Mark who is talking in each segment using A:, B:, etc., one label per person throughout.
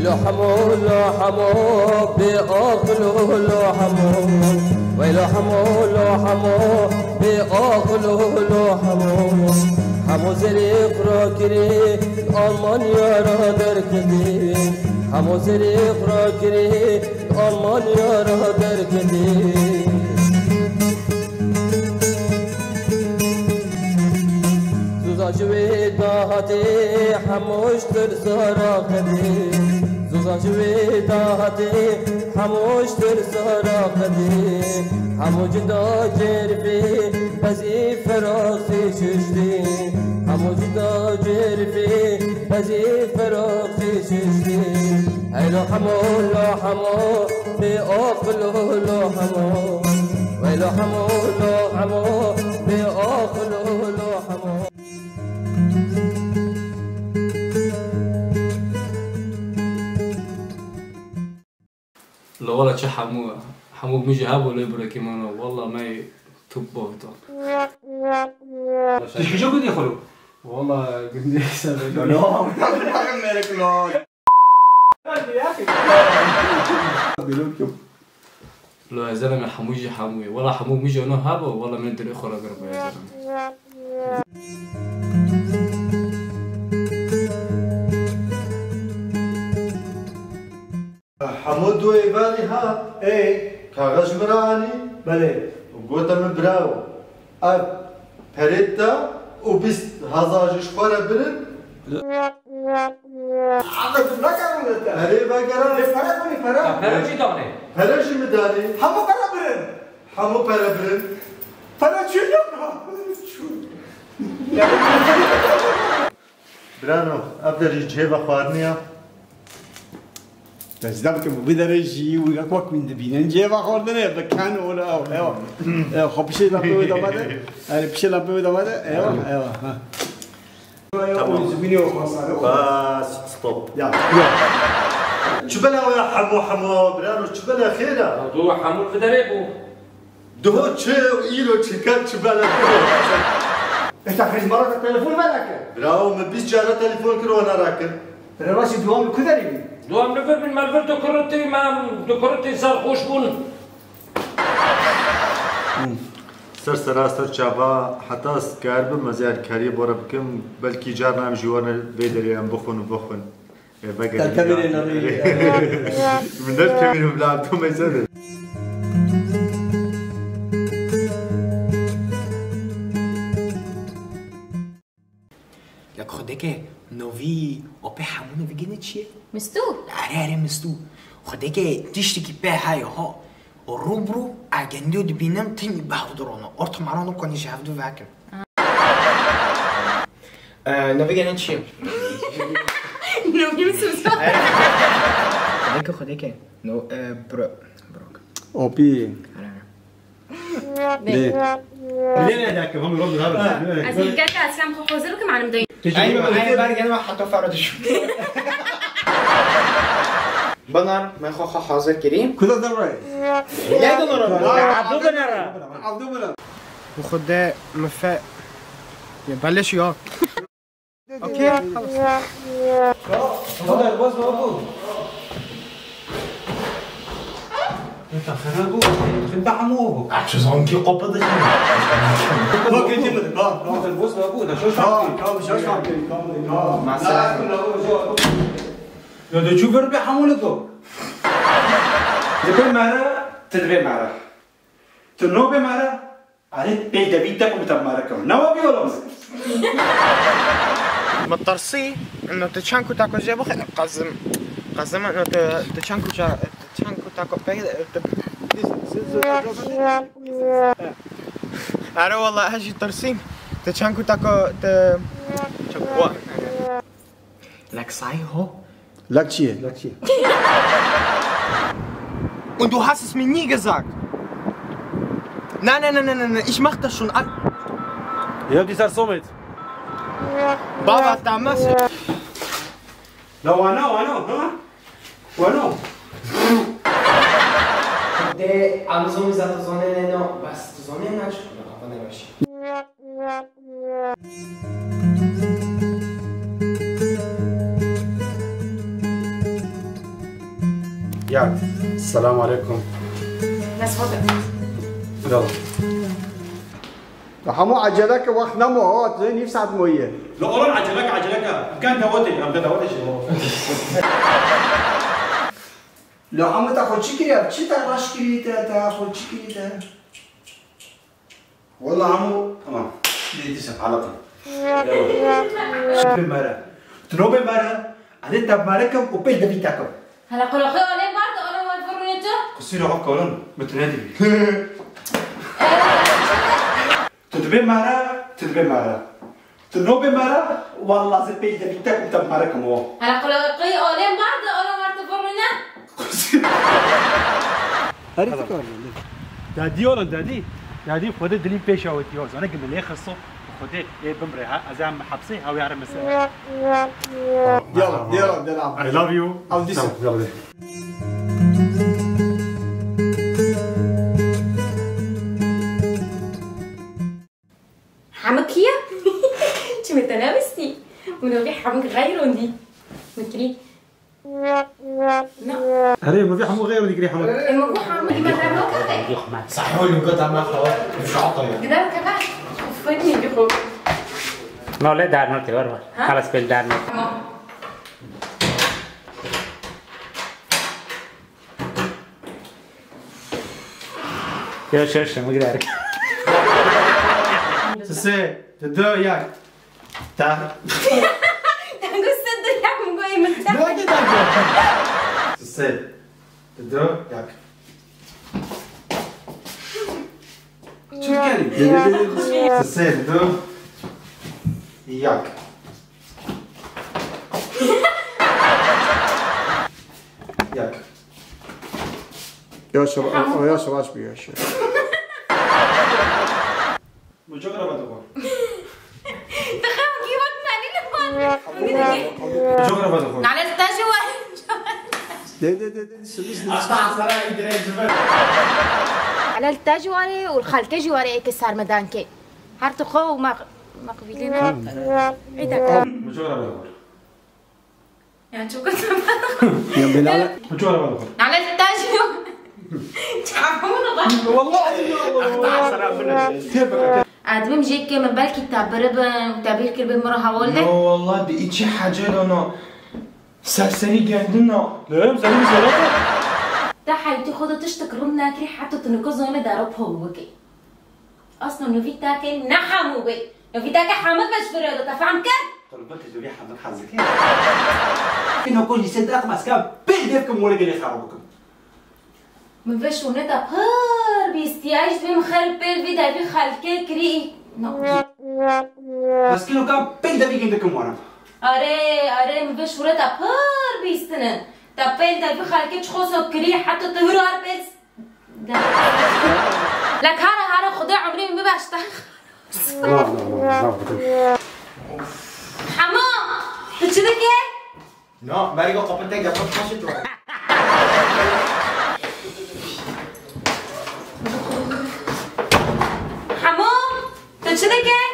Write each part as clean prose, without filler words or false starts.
A: ويلو حمو لو حمو بأخلو لو حمو ويلو حمو لو حمو بأخلو لو حمو حمو زريق راكري ألمانيا را دركدي حمو زريق راكري ألمانيا را دركدي زوزاجوي داهتي حموش ترسارا قدي زوزاجوي داهتي حموش ترسارا قدي حمو جدا جرفي بزي فراغي ششتي حمو جدا جرفي بزي فراغي ششتي هيلو حمو لو حمو بأخلو لو حمو ويلو حمو لو حمو بأخلو لو حمو
B: لا والله چه حمو میشه ها ولی برای که منو والله می توپ بافتا
C: تشکیشو کدی خلو
B: والله قندي سبب
C: لا نعم مالك لا
B: لا يا زلمه حموجي حموي والله حمو ميجي انا هابا والله من دري اخرى قرب يا زلمه
D: حمود دو ایوانی ها کاغذ مرانی
C: بله
D: وقوتا من براو اب پریتا و 20,000 خوره برن
C: عقد نکردم
D: هری بگرم
C: فرق کنی فرق
B: چی داره
D: پرشی میدانی
C: همو فرق برن
D: همو پره برن
C: فرق چی
D: برانو اب داری جیب خوارنیا
C: دزدم که بدرجی و یک وقت من دبینن جیب خوردنه بکن ولا ايوه خب بشه لبه دامده بشه لبه دامده ايوه
D: تمام
C: زميلي وخلاص
D: بس ستوب
C: يلا
D: شو بلا يا حمو برانو شو بلا خيره
B: دو حمو فدريبو
D: دو چه ایلو چکن شو بلا
C: انت خرج مرة التليفون مالك
D: براو من 20 جاره تليفون كرو انا راكن
C: ترى راسي دوام كذا
B: دوام نفر من مالفر دكورتي ما دكورتي صار خوش بون
D: سر چاوا حتی سکار بم مزیار کاری بورا بکم بلکی جار نام جوان بیدری ام بخون بگه
C: در کمیری نمی
D: من در کمیری بلعب تو میزده
E: لك خدك نوفي اوبي حمونه بيجيني تشي
F: مستو
E: اري مستو خدك تشتكي بها هاي ها الروبرو اجندو دبينم تني بحضرونه اورت معرانو كوني شافدو فاكر نوفي جيني تشي
F: نوفي مستو
E: خدك نو بروك
C: اوبي
F: ليه
C: ليه هذاك هم يردوا هذا
F: عايزين بجد اسلام خوزلكم عن مدين
E: ايوه برجع انا حتى فرد شو بنار ما يخو حاضر كريم
C: كذا دراي
E: لا دنر
C: عبدو بنا
E: وخد مفا يبلش يا اوكي خلاص
C: هذا الباص موجود انت خنا ابو انت حمو
E: شو زون كي قبض
C: هو كنت من هذا الباص موجود شو
E: مع السلامه
C: لو تشوف ربي حمولته تبي معنا تدري معنا تنوبي معنا عليه بيت بيتك وبتماركم نوبي ولا
E: مترسي انه تشانكو تاكو جابو قزم انه تشانكو تاكو أنا والله هاجي ترسيم تشانكو تاكو لك صحيح هو
C: لك شيء
E: Und du hast es mir nie gesagt. Nein, ich mach das schon an.
C: يا بدي صار صمت
E: Baba, damals.
C: لا وانا ها وانا
E: De am zis za to zonene no, bas to zonene nač, pa ne veš.
C: السلام عليكم.
F: بس فضل.
C: يلا. حمو عجلك وقت نمو هو زين يفسد مويه.
G: لا أوران عجلك كان دوتي أم دوتي شو.
C: لا عم تاخذ شكري بشي تراش كري تاخذ شكري والله عمو تمام دي تسف على طول.
G: شوفي مرة تنوبي مرة أنا تاب مركم وبيل دبي تاكم.
F: هلا قولوا خير أولين بعد أولين ما الفرنيتو.
G: قصير عقب كلون متنادي. تدبي مرة تنوبي مرة والله زي بيل دبي تاكم تاب مركم هو.
F: هلا قولوا خير أولين بعد أولين ما الفرنينا.
C: هريتك ولا
G: دادي ولا دادي خودت دليل بيش أو تيوز أنا قبل ليه خصو خودت إيه بمرها أزام حبسي أو يعرف مسألة.
C: يلا نلعب.
G: I love you.
C: أو ديسك.
G: يلا.
F: حمكية؟ شو متنافسي؟ ولو في حمك غيرهم دي. مكري. لا.
G: هري ما في حمو غير ودي حمو.
F: الموضوع حمك ما تعملوا كذا.
E: صحوا لي قطع ما خلاص مش عطيه.
F: قدام كذا. فني بيخو.
H: نولد دارنو تيور خلاص بيل دارنو. يا شو مقدارك.
G: سسي تدو ياك. تعال.
F: تقول صدق يا عم قوي من تحت.
G: ما كده. سسي تدو ياك. شو كان؟ سسي تدو ياك. ياك.
C: يا شباب يا شباب.
G: وجوكرا ما تقول.
F: تخاف كيفك معني لما.
G: وجوكرا ما تقول.
F: على التجوى. على التجوى والخلكة جواري كسر مدانك. هرت خو ما قبيلين. عيدك.
G: وجوكرا ما تقول.
F: يعني شو كنت
C: يا بلال.
G: وجوكرا ما تقول.
F: على التجوى. تعبونا
G: والله
F: ادمي مجيك من بالك تعبر تعبير كلمه مره هقول لك
E: والله دي شي حاجه لنا سرسري عندنا
G: لا مسوي سلطه
F: ده حياتي خد تشتك رمنا كري حتى تنقذوا هنا دارب هو وكي اصلا لو في تاكل نحمو بي لو في تاكل حمد مش فريده تفهم كده
G: طلبت جوري حمد حظك كنا كل يصدق بس كان بيدكم ولا قال يخربكم
F: من فيش ونتا بهر بيستياج في مخرب بيل ده في خلكه كري
G: بس كانوا كان بيل دبي عندكم وانا
F: اري من فيش ونتا بهر بيستنن تبين ده في خلكه تخوسو كري حتى تهرار بس لك هارا خدي عمري ما بشتغل حمو تشدك ايه
E: No, ما يقول قبل تيجي قبل خشيت
F: حمو تشدك ايه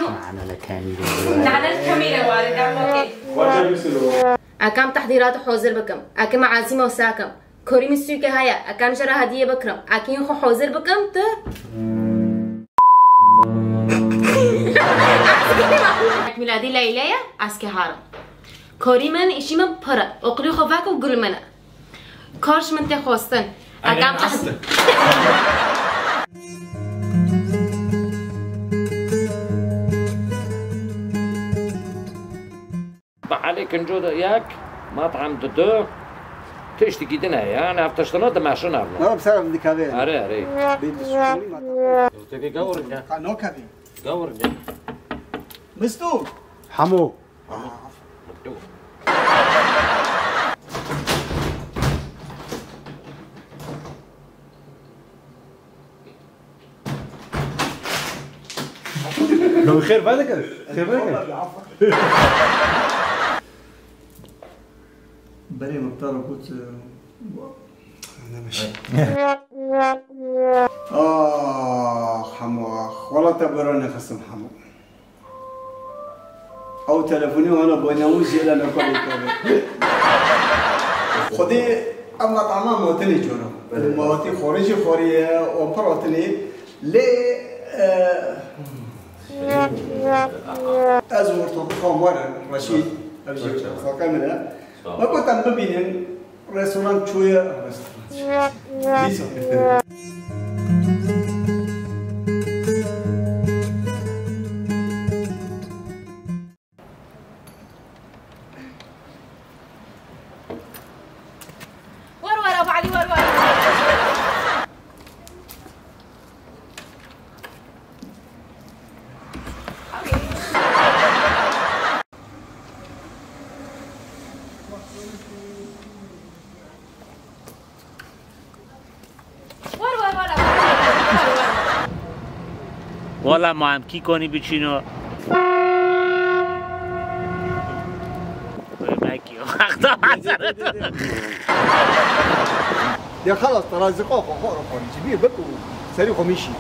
H: معنا الكاميرا
F: على الكاميرا وارد أكام تحضيرات حوزر بكم أكام عازمة وساكم كوري مسوي كهايا أكام جرى هدية بكرم أكين خو حوزر بكم ميلادي ليلية أسكي هارم كوري من إشي من برا أقلي خفاك وقل منا كارش من تخوستن أكام تحضير
I: عليك نجود ياك مطعم دودو تشتكي دنا يا انا افتشتنا ما شنو
C: لا بصراحه بدي كافيه
I: اري
C: بدي شغلي ما
I: تبي قورنا
C: نو كافيه
I: قورنا
C: مستو
G: حمو لو خير بالك خير بالك
C: بري مختار قلت انا ماشي حمو والله تبروني خصم حمو او تلفوني وانا بناموس يلا ناكل خدي اما طعمه موتني جورا موتي خورجي خوريه وبروتني لي ازور تو مره رشيد ارجع فكمل ما كنت عم ببين ريستوران شويه ريستوران
F: ور ابو علي ور
H: والله ما هم کی کنی بچینو
C: يا خلاص ترى زقاق خور خور كبير بكو سريع خميشي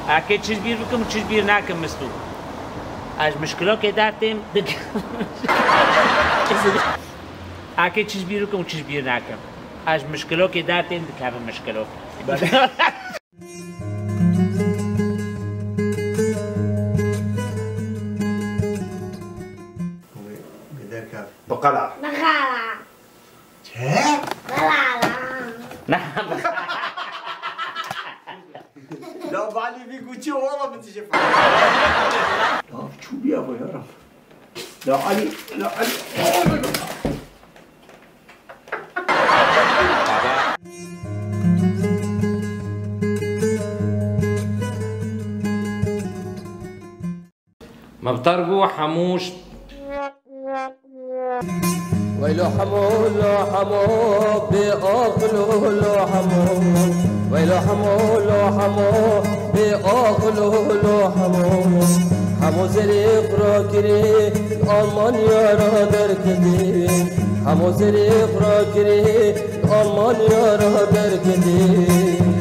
H: اكيد چیز بیر بکم چیز بیر نکم مستو از مشکلات که دارتیم اكيد چیز بیر بکم چیز بیر نکم از مشکلات که دارتیم دکم مشکلات
C: بقلع
J: بقلع
H: نعم
C: لا بعلي فيك وشي والله بتشوف شو بيابا يا رب لا علي لا علي
I: ما بترقوا حموش
A: ويلو حمو لو حمو بأخلو لو حمو ويلو حمو لو حمو بأخلو لو حمو حمو زريق راكري المان يارا دركدي حمو زريق راكري المان يارا دركدي